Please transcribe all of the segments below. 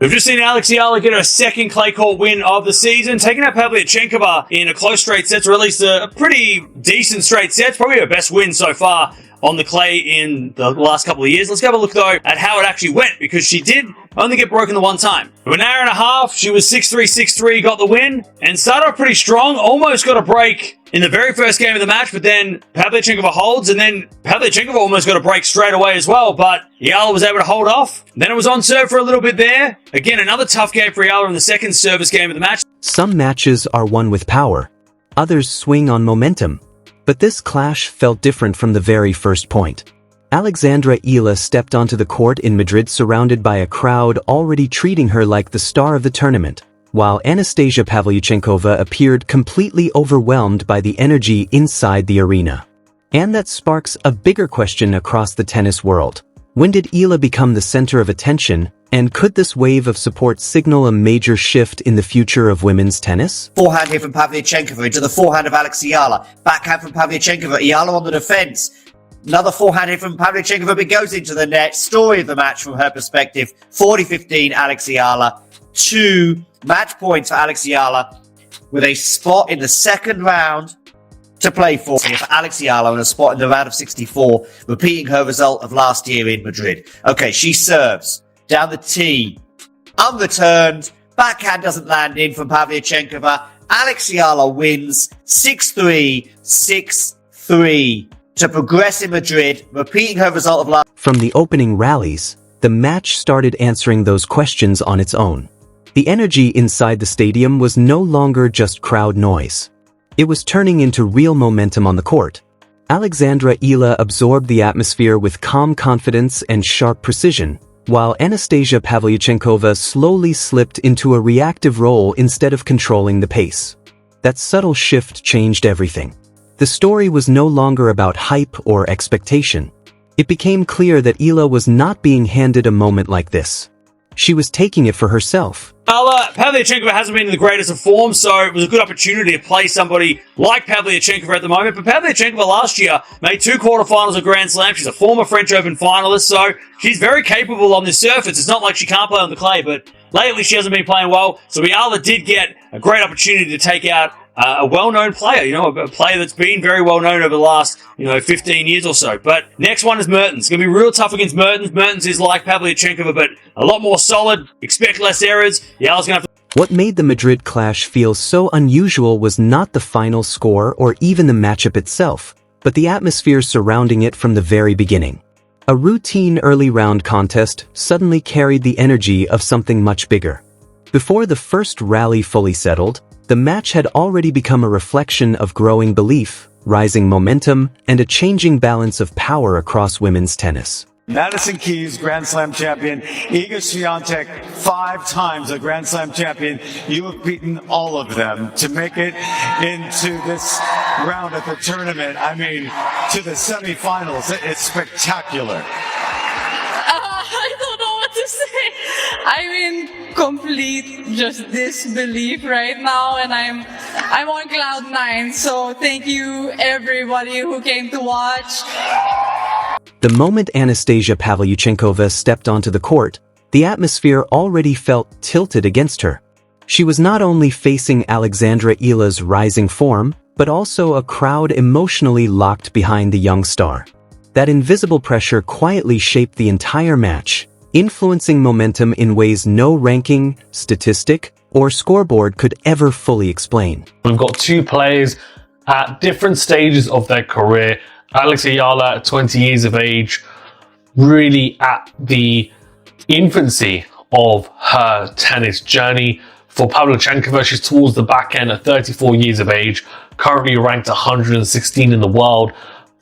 We've just seen Eala get her second clay court win of the season, taking out Pavlyuchenkova in a close straight set to release a pretty decent straight set. It's probably her best win so far on the clay in the last couple of years. Let's have a look, though, at how it actually went, because she did only get broken the one time. For an hour and a half, she was 6-3, 6-3, got the win, and started off pretty strong, almost got a break in the very first game of the match, but then Pavlyuchenkova holds, and then Pavlyuchenkova almost got a break straight away as well, but Eala was able to hold off. Then it was on serve for a little bit there. Again, another tough game for Eala in the second service game of the match. Some matches are won with power. Others swing on momentum. But this clash felt different from the very first point. Alexandra Eala stepped onto the court in Madrid surrounded by a crowd already treating her like the star of the tournament, while Anastasia Pavlyuchenkova appeared completely overwhelmed by the energy inside the arena. And that sparks a bigger question across the tennis world. When did Eala become the center of attention, and could this wave of support signal a major shift in the future of women's tennis? Forehand here from Pavlyuchenkova into the forehand of Eala. Backhand from Pavlyuchenkova. Eala on the defense. Another forehand here from Pavlyuchenkova, but goes into the net. Story of the match from her perspective. 40-15 Eala. 2 match points for Eala with a spot in the second round to play for Eala and a spot in the round of 64, repeating her result of last year in Madrid. Okay, she serves down the tee, unreturned, backhand doesn't land in from Pavlyuchenkova. Eala wins 6-3, 6-3 to progress in Madrid, repeating her result of last. From the opening rallies, the match started answering those questions on its own. The energy inside the stadium was no longer just crowd noise. It was turning into real momentum on the court. Alexandra Eala absorbed the atmosphere with calm confidence and sharp precision, while Anastasia Pavlyuchenkova slowly slipped into a reactive role instead of controlling the pace. That subtle shift changed everything. The story was no longer about hype or expectation. It became clear that Eala was not being handed a moment like this. She was taking it for herself. Pavlyuchenkova hasn't been in the greatest of form, so it was a good opportunity to play somebody like Pavlyuchenkova at the moment. But Pavlyuchenkova last year made 2 quarterfinals of Grand Slam. She's a former French Open finalist, so she's very capable on this surface. It's not like she can't play on the clay, but lately she hasn't been playing well. So Eala did get a great opportunity to take out a well-known player, a player that's been very well-known over the last, 15 years or so. But next one is Mertens. It's going to be real tough against Mertens. Mertens is like Pavlyuchenkova, but a lot more solid. Expect less errors. Eala's going to have to... What made the Madrid clash feel so unusual was not the final score or even the matchup itself, but the atmosphere surrounding it from the very beginning. A routine early round contest suddenly carried the energy of something much bigger. Before the first rally fully settled, the match had already become a reflection of growing belief, rising momentum, and a changing balance of power across women's tennis. Madison Keys, Grand Slam champion. Iga Swiatek, 5 times a Grand Slam champion. You have beaten all of them to make it into this round of the tournament. I mean, to the semifinals. It's spectacular. I don't know what to say. I'm in complete just disbelief right now, and I'm on cloud 9. So thank you everybody who came to watch. The moment Anastasia Pavlyuchenkova stepped onto the court, the atmosphere already felt tilted against her. She was not only facing Alexandra Eala's rising form, but also a crowd emotionally locked behind the young star. That invisible pressure quietly shaped the entire match, influencing momentum in ways no ranking, statistic, or scoreboard could ever fully explain. We've got 2 players at different stages of their career. Alex Eala, at 20 years of age, really at the infancy of her tennis journey. For Pavlyuchenkova, she's towards the back end at 34 years of age, currently ranked 116 in the world,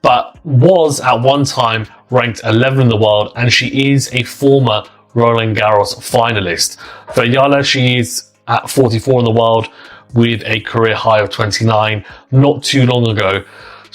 but was at one time ranked 11 in the world, and she is a former Roland Garros finalist. For Eala, she is at 44 in the world with a career high of 29 not too long ago.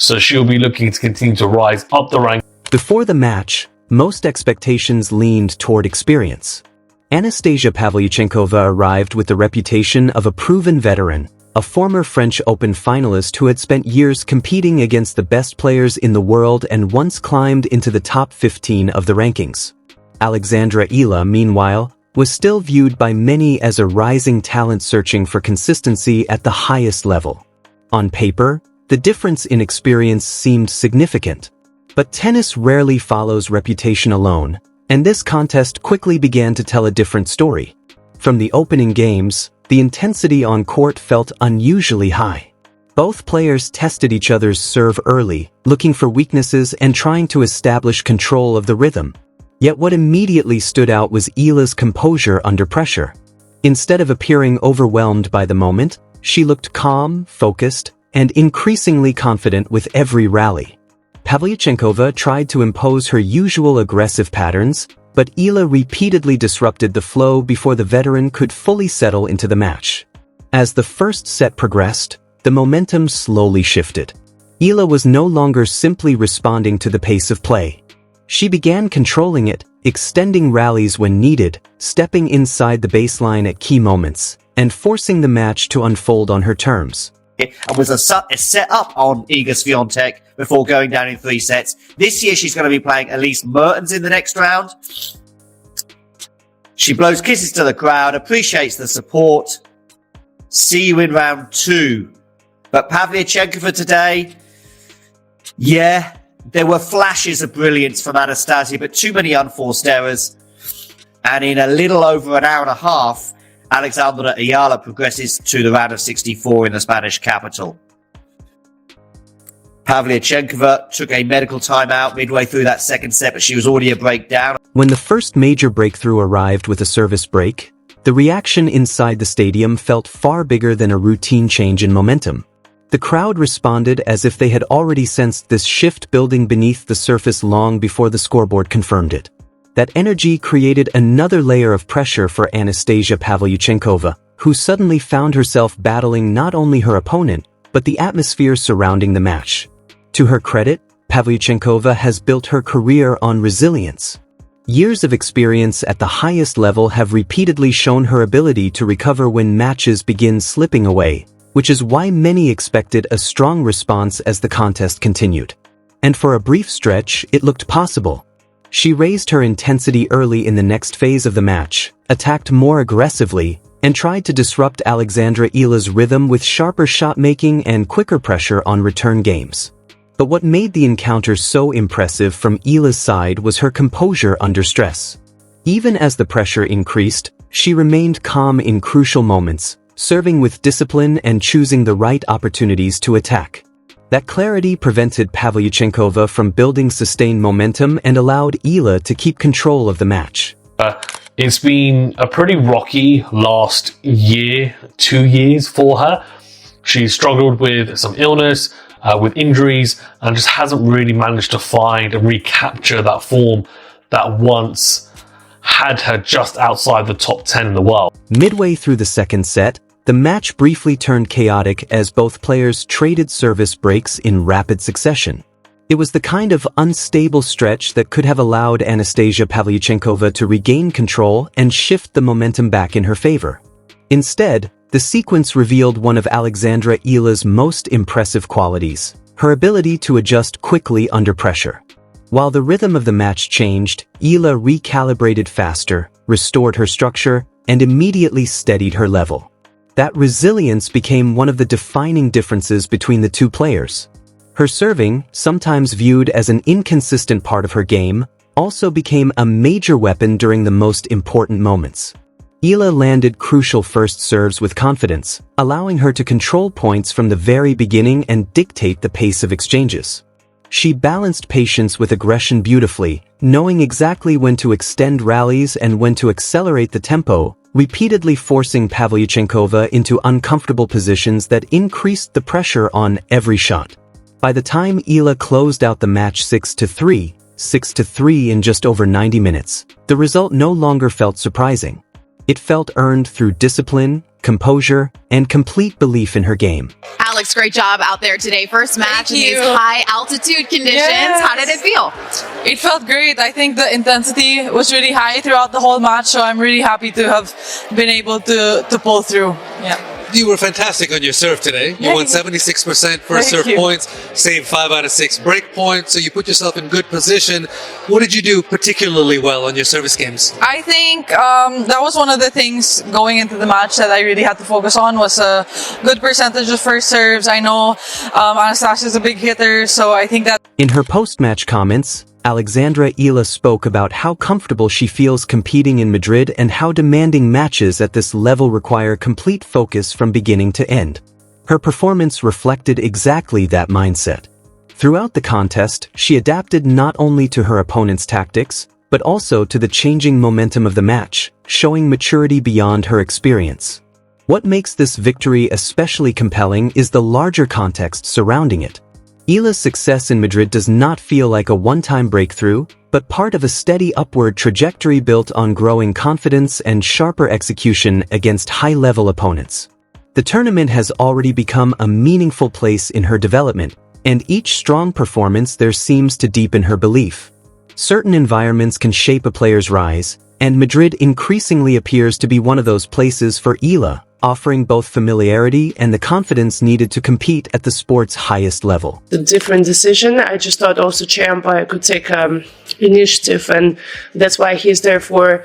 So she'll be looking to continue to rise up the rank. Before the match, most expectations leaned toward experience. Anastasia Pavlyuchenkova arrived with the reputation of a proven veteran, a former French Open finalist who had spent years competing against the best players in the world and once climbed into the top 15 of the rankings. Alexandra Eala, meanwhile, was still viewed by many as a rising talent searching for consistency at the highest level. On paper, the difference in experience seemed significant. But tennis rarely follows reputation alone, and this contest quickly began to tell a different story. From the opening games, the intensity on court felt unusually high. Both players tested each other's serve early, looking for weaknesses and trying to establish control of the rhythm. Yet what immediately stood out was Eala's composure under pressure. Instead of appearing overwhelmed by the moment, she looked calm, focused, and increasingly confident with every rally. Pavlyuchenkova tried to impose her usual aggressive patterns, but Eala repeatedly disrupted the flow before the veteran could fully settle into the match. As the first set progressed, the momentum slowly shifted. Eala was no longer simply responding to the pace of play. She began controlling it, extending rallies when needed, stepping inside the baseline at key moments, and forcing the match to unfold on her terms. And was a set up on Iga Swiatek before going down in 3 sets. This year she's going to be playing Elise Mertens in the next round. She blows kisses to the crowd, appreciates the support. See you in round 2. But Pavlyuchenkova today, yeah, there were flashes of brilliance from Anastasia, but too many unforced errors. And in a little over an hour and a half, Alexandra Eala progresses to the round of 64 in the Spanish capital. Pavlyuchenkova took a medical timeout midway through that second set, but she was already a break down. When the first major breakthrough arrived with a service break, the reaction inside the stadium felt far bigger than a routine change in momentum. The crowd responded as if they had already sensed this shift building beneath the surface long before the scoreboard confirmed it. That energy created another layer of pressure for Anastasia Pavlyuchenkova, who suddenly found herself battling not only her opponent, but the atmosphere surrounding the match. To her credit, Pavlyuchenkova has built her career on resilience. Years of experience at the highest level have repeatedly shown her ability to recover when matches begin slipping away, which is why many expected a strong response as the contest continued. And for a brief stretch, it looked possible. She raised her intensity early in the next phase of the match, attacked more aggressively, and tried to disrupt Alexandra Eala's rhythm with sharper shot-making and quicker pressure on return games. But what made the encounter so impressive from Eala's side was her composure under stress. Even as the pressure increased, she remained calm in crucial moments, serving with discipline and choosing the right opportunities to attack. That clarity prevented Pavlyuchenkova from building sustained momentum and allowed Eala to keep control of the match. It's been a pretty rocky last year, 2 years for her. She's struggled with some illness, with injuries, and just hasn't really managed to find and recapture that form that once had her just outside the top 10 in the world. Midway through the second set, the match briefly turned chaotic as both players traded service breaks in rapid succession. It was the kind of unstable stretch that could have allowed Anastasia Pavlyuchenkova to regain control and shift the momentum back in her favor. Instead, the sequence revealed one of Alexandra Eala's most impressive qualities, her ability to adjust quickly under pressure. While the rhythm of the match changed, Eala recalibrated faster, restored her structure, and immediately steadied her level. That resilience became one of the defining differences between the two players. Her serving, sometimes viewed as an inconsistent part of her game, also became a major weapon during the most important moments. Eala landed crucial first serves with confidence, allowing her to control points from the very beginning and dictate the pace of exchanges. She balanced patience with aggression beautifully, knowing exactly when to extend rallies and when to accelerate the tempo, repeatedly forcing Pavlyuchenkova into uncomfortable positions that increased the pressure on every shot. By the time Eala closed out the match 6-3 in just over 90 minutes, the result no longer felt surprising. It felt earned through discipline, composure, and complete belief in her game. Alex, great job out there today. First match in these high altitude conditions. Yes. How did it feel? It felt great. I think the intensity was really high throughout the whole match, so I'm really happy to have been able to pull through. Yeah. You were fantastic on your serve today. You won 76% first serve points, saved 5 out of 6 break points, so you put yourself in good position. What did you do particularly well on your service games? I think that was one of the things going into the match that I really had to focus on was a good percentage of first serves. I know Anastasia is a big hitter, so I think that... In her post-match comments, Alexandra Eala spoke about how comfortable she feels competing in Madrid and how demanding matches at this level require complete focus from beginning to end. Her performance reflected exactly that mindset. Throughout the contest, she adapted not only to her opponent's tactics, but also to the changing momentum of the match, showing maturity beyond her experience. What makes this victory especially compelling is the larger context surrounding it. Eala's success in Madrid does not feel like a one-time breakthrough, but part of a steady upward trajectory built on growing confidence and sharper execution against high-level opponents. The tournament has already become a meaningful place in her development, and each strong performance there seems to deepen her belief. Certain environments can shape a player's rise, and Madrid increasingly appears to be one of those places for Eala, offering both familiarity and the confidence needed to compete at the sport's highest level. The different decision, I just thought also chair umpire could take initiative, and that's why he's there for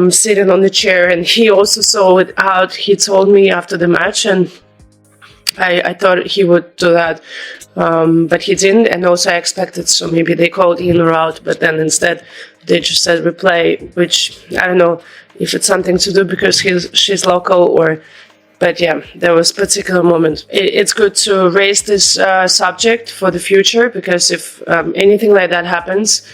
sitting on the chair, and he also saw it out. He told me after the match, and I thought he would do that, but he didn't, and also I expected, so maybe they called in or out, but then instead they just said replay, which I don't know if it's something to do because she's local or, but yeah, there was a particular moment. It's good to raise this subject for the future, because if anything like that happens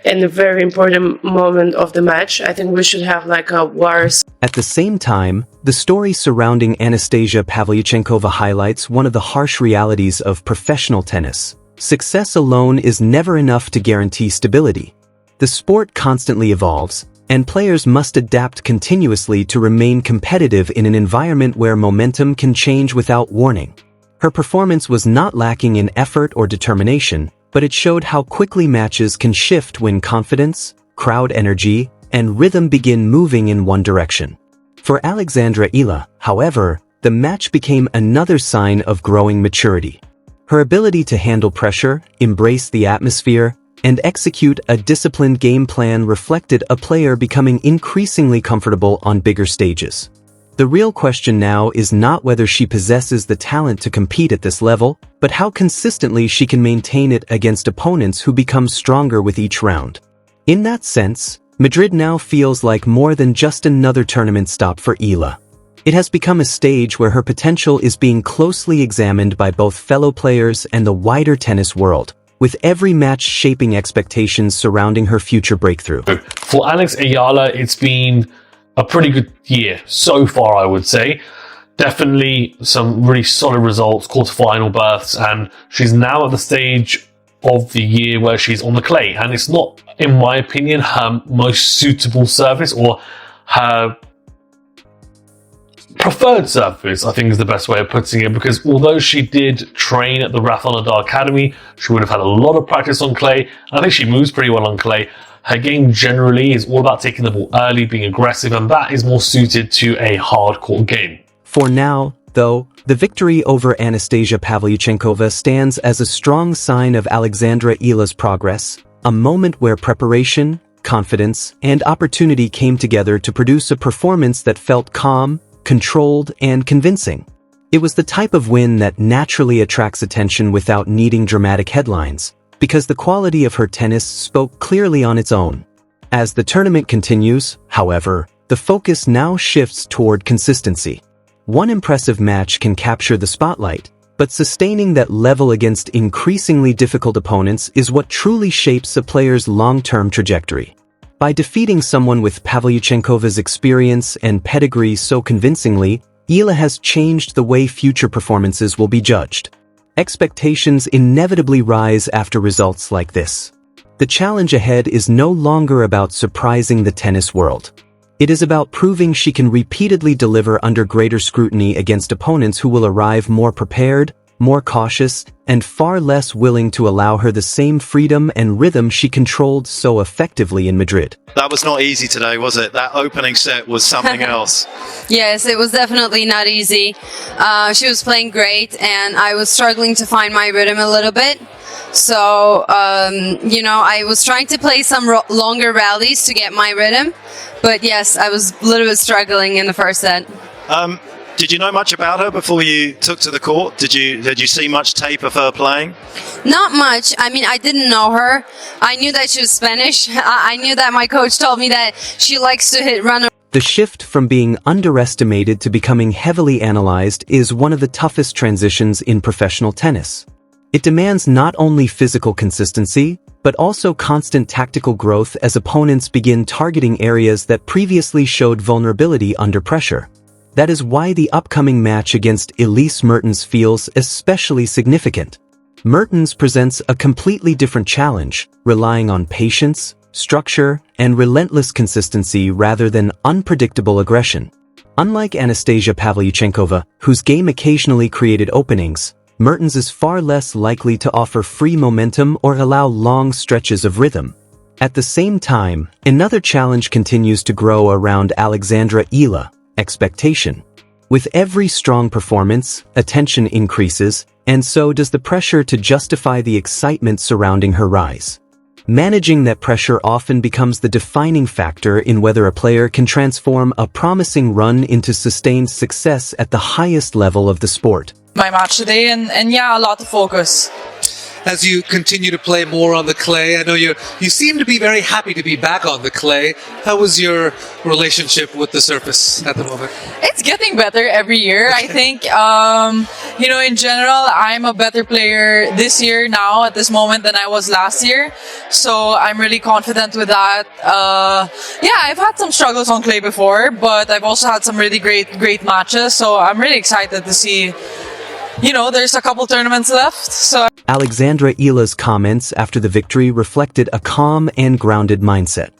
in a very important moment of the match, I think we should have like a war. At the same time, the story surrounding Anastasia Pavlyuchenkova highlights one of the harsh realities of professional tennis. Success alone is never enough to guarantee stability. The sport constantly evolves, and players must adapt continuously to remain competitive in an environment where momentum can change without warning. Her performance was not lacking in effort or determination, but it showed how quickly matches can shift when confidence, crowd energy, and rhythm begin moving in one direction. For Alexandra Eala, however, the match became another sign of growing maturity. Her ability to handle pressure, embrace the atmosphere, and execute a disciplined game plan reflected a player becoming increasingly comfortable on bigger stages. The real question now is not whether she possesses the talent to compete at this level, but how consistently she can maintain it against opponents who become stronger with each round. In that sense, Madrid now feels like more than just another tournament stop for Eala. It has become a stage where her potential is being closely examined by both fellow players and the wider tennis world, with every match shaping expectations surrounding her future breakthrough. For Alex Eala, it's been a pretty good year so far, I would say. Definitely some really solid results, quarterfinal berths, and she's now at the stage of the year where she's on the clay, and it's not, in my opinion, her most suitable surface or her preferred surface, I think is the best way of putting it, because although she did train at the Rafa Nadal Academy, she would have had a lot of practice on clay. I think she moves pretty well on clay. Her game generally is all about taking the ball early, being aggressive, and that is more suited to a hard-court game. For now, though, the victory over Anastasia Pavlyuchenkova stands as a strong sign of Alexandra Eala's progress, a moment where preparation, confidence, and opportunity came together to produce a performance that felt calm, controlled, and convincing. It was the type of win that naturally attracts attention without needing dramatic headlines, because the quality of her tennis spoke clearly on its own. As the tournament continues, however, the focus now shifts toward consistency. One impressive match can capture the spotlight, but sustaining that level against increasingly difficult opponents is what truly shapes a player's long-term trajectory. By defeating someone with Pavlyuchenkova's experience and pedigree so convincingly, Eala has changed the way future performances will be judged. Expectations inevitably rise after results like this. The challenge ahead is no longer about surprising the tennis world. It is about proving she can repeatedly deliver under greater scrutiny against opponents who will arrive more prepared, more cautious, and far less willing to allow her the same freedom and rhythm she controlled so effectively in Madrid. That was not easy today, was it? That opening set was something else. Yes, it was definitely not easy. She was playing great, and I was struggling to find my rhythm a little bit. So, I was trying to play some longer rallies to get my rhythm. But yes, I was a little bit struggling in the first set. Did you know much about her before you took to the court? Did you see much tape of her playing? Not much. I mean, I didn't know her. I knew that she was Spanish. I knew that my coach told me that she likes to hit runner. The shift from being underestimated to becoming heavily analyzed is one of the toughest transitions in professional tennis. It demands not only physical consistency, but also constant tactical growth as opponents begin targeting areas that previously showed vulnerability under pressure. That is why the upcoming match against Elise Mertens feels especially significant. Mertens presents a completely different challenge, relying on patience, structure, and relentless consistency rather than unpredictable aggression. Unlike Anastasia Pavlyuchenkova, whose game occasionally created openings, Mertens is far less likely to offer free momentum or allow long stretches of rhythm. At the same time, another challenge continues to grow around Alexandra Eala, expectation. With every strong performance, attention increases, and so does the pressure to justify the excitement surrounding her rise. Managing that pressure often becomes the defining factor in whether a player can transform a promising run into sustained success at the highest level of the sport. My match today, and yeah, a lot of focus. As you continue to play more on the clay, I know you seem to be very happy to be back on the clay. How was your relationship with the surface at the moment? It's getting better every year. I think, in general, I'm a better player this year now at this moment than I was last year. So I'm really confident with that. I've had some struggles on clay before, but I've also had some really great matches. So I'm really excited to see. There's a couple tournaments left, so... Alexandra Eala's comments after the victory reflected a calm and grounded mindset.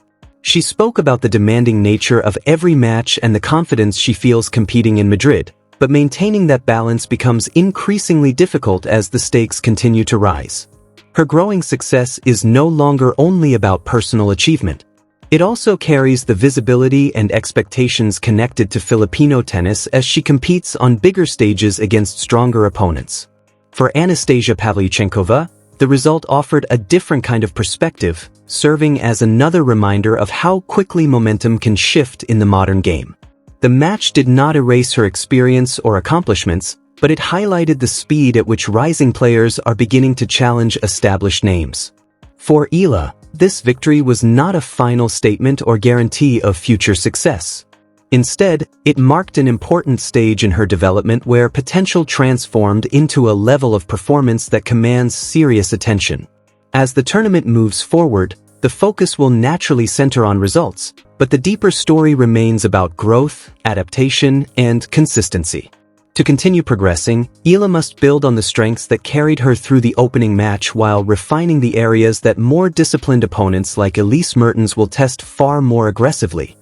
She spoke about the demanding nature of every match and the confidence she feels competing in Madrid, but maintaining that balance becomes increasingly difficult as the stakes continue to rise. Her growing success is no longer only about personal achievement. It also carries the visibility and expectations connected to Filipino tennis as she competes on bigger stages against stronger opponents. For Anastasia Pavlyuchenkova, the result offered a different kind of perspective, serving as another reminder of how quickly momentum can shift in the modern game. The match did not erase her experience or accomplishments, but it highlighted the speed at which rising players are beginning to challenge established names. For Eala, this victory was not a final statement or guarantee of future success. Instead, it marked an important stage in her development where potential transformed into a level of performance that commands serious attention. As the tournament moves forward, the focus will naturally center on results, but the deeper story remains about growth, adaptation, and consistency. To continue progressing, Eala must build on the strengths that carried her through the opening match while refining the areas that more disciplined opponents like Elise Mertens will test far more aggressively.